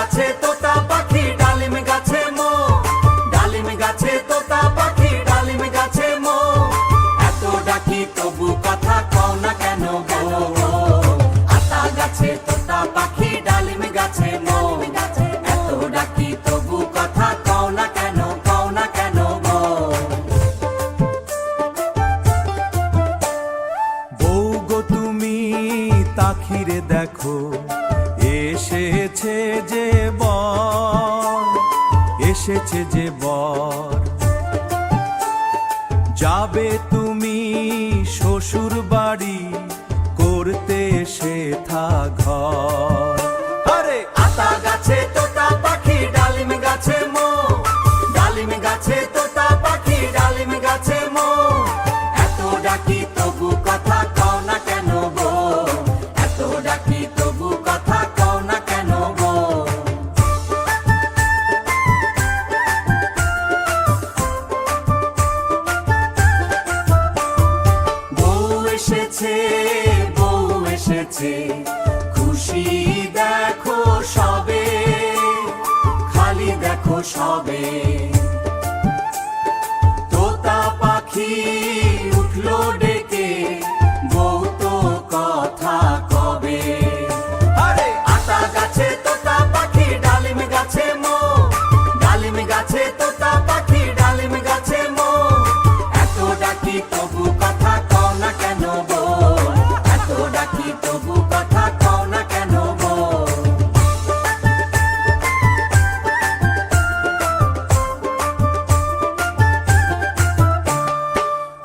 গাছে তোতা পাখি ডালিম গাছে মো, ডালিম গাছে তোতা পাখি ডালিম গাছে মো, এত ডাকি তবু কথা কও না কেন গো। আতা গাছে তোতা পাখি ডালিম গাছে মো, এত ডাকি তবু কথা কও না কেন, কও না কেন গো। বউ গো তুমি তাকিরে দেখো, এসেছে যে বর, এসেছে যে বর। যাবে তুমি শ্বশুর বাড়ি, করতে সেথা ঘর। আরে আতা গাছে তোতা পাখি ডালিম গাছে মো, ডালিম গাছে তোতা পাখি ডালিম গাছে মো, এত ডাকি তবু কথা কও না কেন গো, এত ডাকি তবু কথা কও না কেন গো। বউ এসেছে, বউ এসেছে, খুশি দেখো সবে, খালি দেখো সবে। তোতা পাখি উঠলো ডেকে, বউ তো কথা কবে। আরে আতা গাছে তোতা পাখি ডালিম গাছে মো, ডালিম গাছে তোতা পাখি ডালিম গাছে মো, এত ডাকি তবু কথা কও না কেন গো, এত ডাকি তবু কথা কও না কেন গো।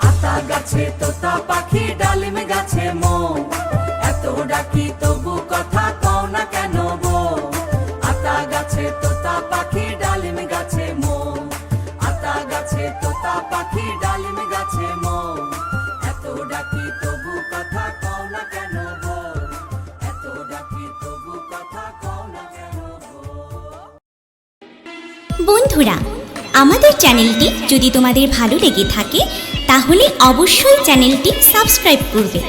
আতা গাছে তোতা পাখি ডালিম গাছে মো, এত ডাকি তবু কথা কও না কেন গো। আতা গাছে তোতা পাখি ডালিম গাছে মো, আতা গাছে তোতা পাখি ডালিম গাছে মো, এত ডাকি তবু কথা কও না কেন গো, এত ডাকি তবু কথা কও না কেন গো। বন্ধুরা, আমাদের চ্যানেলটি যদি তোমাদের ভালো লেগে থাকে তাহলে অবশ্যই চ্যানেলটি সাবস্ক্রাইব করবে।